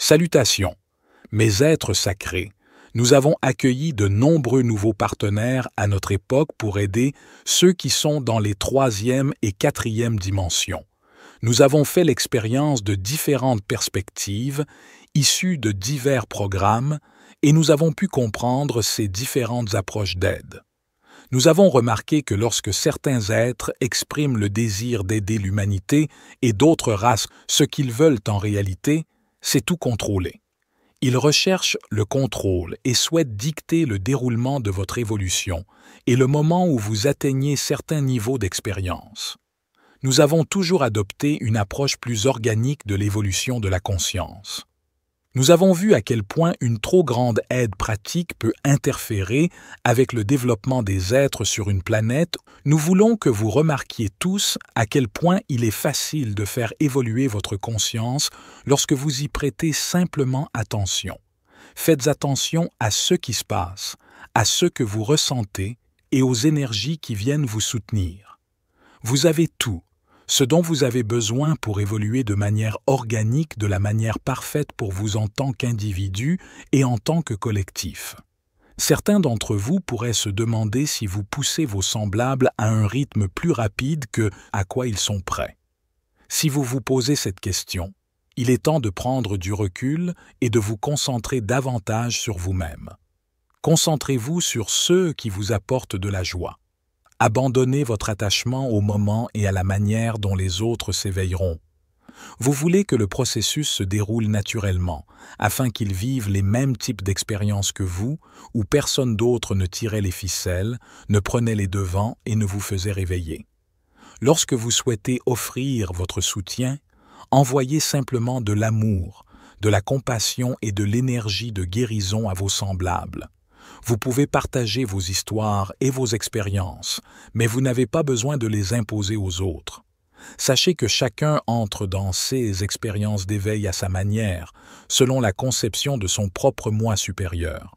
Salutations, mes êtres sacrés. Nous avons accueilli de nombreux nouveaux partenaires à notre époque pour aider ceux qui sont dans les troisième et quatrième dimensions. Nous avons fait l'expérience de différentes perspectives, issues de divers programmes, et nous avons pu comprendre ces différentes approches d'aide. Nous avons remarqué que lorsque certains êtres expriment le désir d'aider l'humanité et d'autres races ce qu'ils veulent en réalité, c'est tout contrôler. Ils recherchent le contrôle et souhaitent dicter le déroulement de votre évolution et le moment où vous atteignez certains niveaux d'expérience. Nous avons toujours adopté une approche plus organique de l'évolution de la conscience. Nous avons vu à quel point une trop grande aide pratique peut interférer avec le développement des êtres sur une planète. Nous voulons que vous remarquiez tous à quel point il est facile de faire évoluer votre conscience lorsque vous y prêtez simplement attention. Faites attention à ce qui se passe, à ce que vous ressentez et aux énergies qui viennent vous soutenir. Vous avez tout. Ce dont vous avez besoin pour évoluer de manière organique, de la manière parfaite pour vous en tant qu'individu et en tant que collectif. Certains d'entre vous pourraient se demander si vous poussez vos semblables à un rythme plus rapide que à quoi ils sont prêts. Si vous vous posez cette question, il est temps de prendre du recul et de vous concentrer davantage sur vous-même. Concentrez-vous sur ceux qui vous apportent de la joie. Abandonnez votre attachement au moment et à la manière dont les autres s'éveilleront. Vous voulez que le processus se déroule naturellement, afin qu'ils vivent les mêmes types d'expériences que vous, où personne d'autre ne tirait les ficelles, ne prenait les devants et ne vous faisait réveiller. Lorsque vous souhaitez offrir votre soutien, envoyez simplement de l'amour, de la compassion et de l'énergie de guérison à vos semblables. Vous pouvez partager vos histoires et vos expériences, mais vous n'avez pas besoin de les imposer aux autres. Sachez que chacun entre dans ses expériences d'éveil à sa manière, selon la conception de son propre moi supérieur.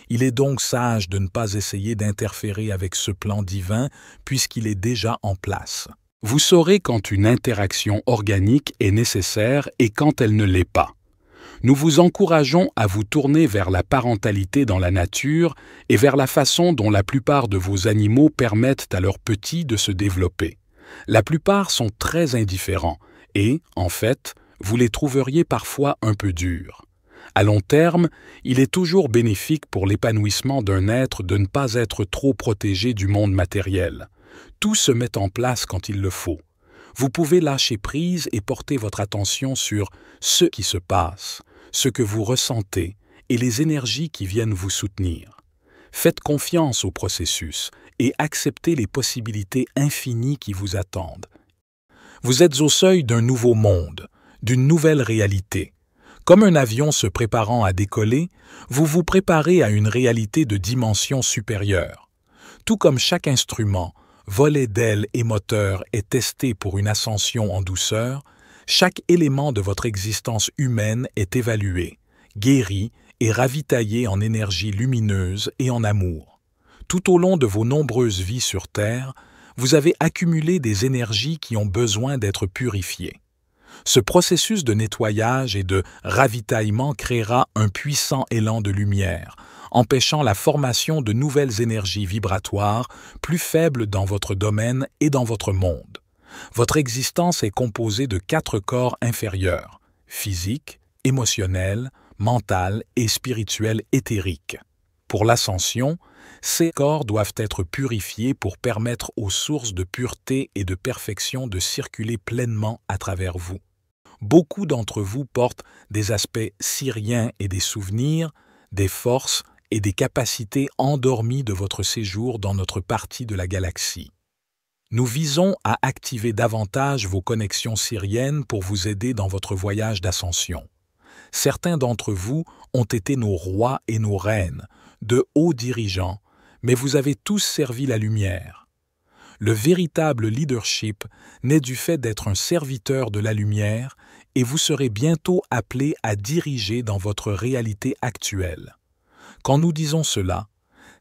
Il est donc sage de ne pas essayer d'interférer avec ce plan divin puisqu'il est déjà en place. Vous saurez quand une interaction organique est nécessaire et quand elle ne l'est pas. Nous vous encourageons à vous tourner vers la parentalité dans la nature et vers la façon dont la plupart de vos animaux permettent à leurs petits de se développer. La plupart sont très indifférents et, en fait, vous les trouveriez parfois un peu durs. À long terme, il est toujours bénéfique pour l'épanouissement d'un être de ne pas être trop protégé du monde matériel. Tout se met en place quand il le faut. Vous pouvez lâcher prise et porter votre attention sur ce qui se passe, ce que vous ressentez et les énergies qui viennent vous soutenir. Faites confiance au processus et acceptez les possibilités infinies qui vous attendent. Vous êtes au seuil d'un nouveau monde, d'une nouvelle réalité. Comme un avion se préparant à décoller, vous vous préparez à une réalité de dimension supérieure. Tout comme chaque instrument, volet d'ailes et moteur est testé pour une ascension en douceur, chaque élément de votre existence humaine est évalué, guéri et ravitaillé en énergie lumineuse et en amour. Tout au long de vos nombreuses vies sur Terre, vous avez accumulé des énergies qui ont besoin d'être purifiées. Ce processus de nettoyage et de ravitaillement créera un puissant élan de lumière, empêchant la formation de nouvelles énergies vibratoires plus faibles dans votre domaine et dans votre monde. Votre existence est composée de 4 corps inférieurs, physique, émotionnel, mental et spirituel éthérique. Pour l'ascension, ces corps doivent être purifiés pour permettre aux sources de pureté et de perfection de circuler pleinement à travers vous. Beaucoup d'entre vous portent des aspects syriens et des souvenirs, des forces et des capacités endormies de votre séjour dans notre partie de la galaxie. Nous visons à activer davantage vos connexions syriennes pour vous aider dans votre voyage d'ascension. Certains d'entre vous ont été nos rois et nos reines, de hauts dirigeants, mais vous avez tous servi la lumière. Le véritable leadership naît du fait d'être un serviteur de la lumière et vous serez bientôt appelé à diriger dans votre réalité actuelle. Quand nous disons cela,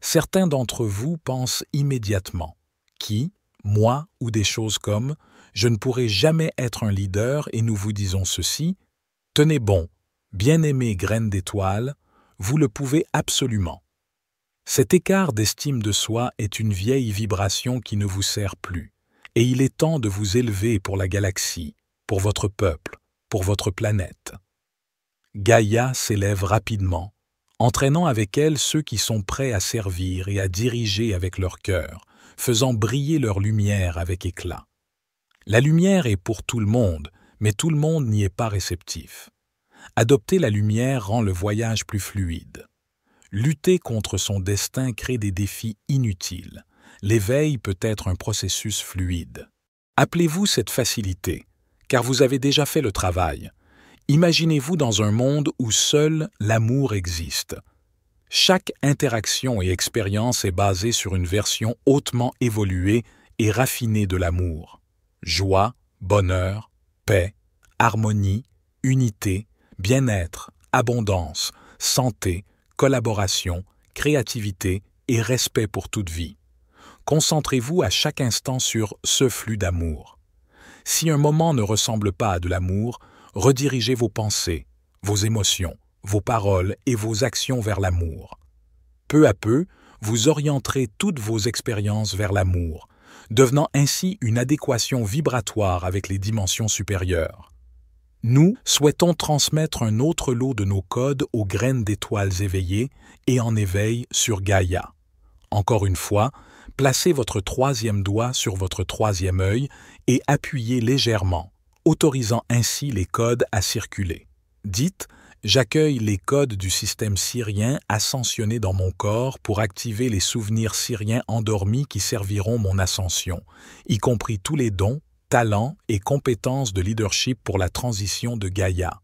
certains d'entre vous pensent immédiatement « qui ?» moi ou des choses comme « je ne pourrai jamais être un leader et nous vous disons ceci », tenez bon, Bien-aimée graine d'étoile, vous le pouvez absolument. Cet écart d'estime de soi est une vieille vibration qui ne vous sert plus, et il est temps de vous élever pour la galaxie, pour votre peuple, pour votre planète. Gaïa s'élève rapidement, entraînant avec elle ceux qui sont prêts à servir et à diriger avec leur cœur, faisant briller leur lumière avec éclat. La lumière est pour tout le monde, mais tout le monde n'y est pas réceptif. Adopter la lumière rend le voyage plus fluide. Lutter contre son destin crée des défis inutiles. L'éveil peut être un processus fluide. Appelez-vous cette facilité, car vous avez déjà fait le travail. Imaginez-vous dans un monde où seul l'amour existe. Chaque interaction et expérience est basée sur une version hautement évoluée et raffinée de l'amour. Joie, bonheur, paix, harmonie, unité, bien-être, abondance, santé, collaboration, créativité et respect pour toute vie. Concentrez-vous à chaque instant sur ce flux d'amour. Si un moment ne ressemble pas à de l'amour, redirigez vos pensées, vos émotions, vos paroles et vos actions vers l'amour. Peu à peu, vous orienterez toutes vos expériences vers l'amour, devenant ainsi une adéquation vibratoire avec les dimensions supérieures. Nous souhaitons transmettre un autre lot de nos codes aux graines d'étoiles éveillées et en éveil sur Gaïa. Encore une fois, placez votre troisième doigt sur votre troisième œil et appuyez légèrement, autorisant ainsi les codes à circuler. Dites « J'accueille les codes du système syrien ascensionnés dans mon corps pour activer les souvenirs syriens endormis qui serviront mon ascension, y compris tous les dons, talents et compétences de leadership pour la transition de Gaïa.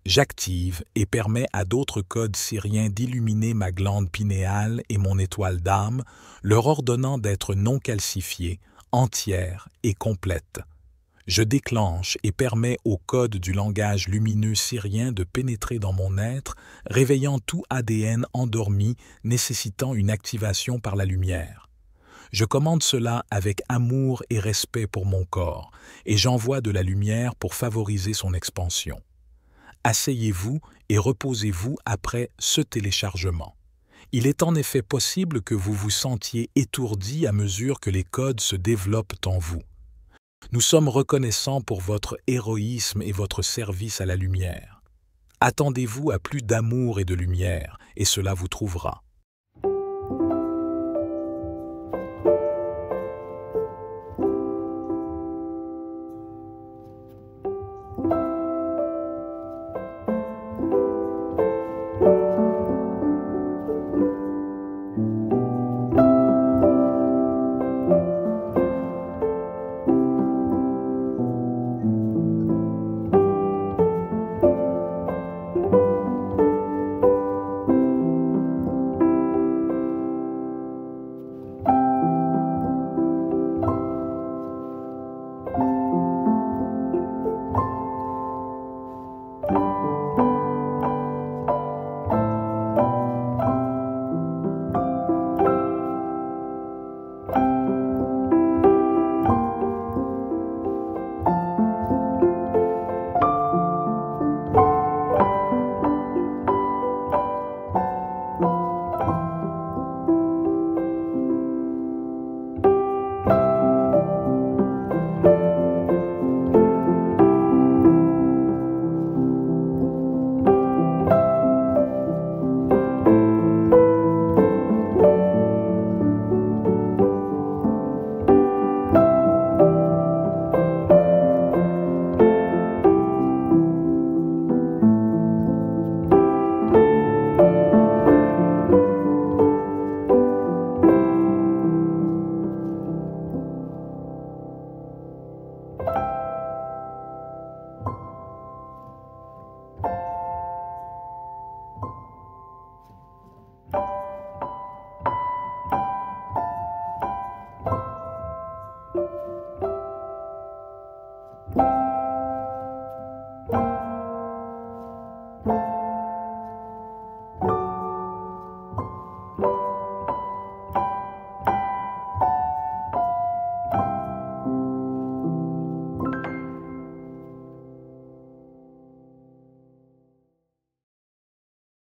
J'active et permets à d'autres codes syriens d'illuminer ma glande pinéale et mon étoile d'âme, leur ordonnant d'être non calcifiées, entières et complètes. Je déclenche et permets au code du langage lumineux syrien de pénétrer dans mon être, réveillant tout ADN endormi nécessitant une activation par la lumière. Je commande cela avec amour et respect pour mon corps, et j'envoie de la lumière pour favoriser son expansion. Asseyez-vous et reposez-vous après ce téléchargement. Il est en effet possible que vous vous sentiez étourdi à mesure que les codes se développent en vous. Nous sommes reconnaissants pour votre héroïsme et votre service à la lumière. Attendez-vous à plus d'amour et de lumière, et cela vous trouvera.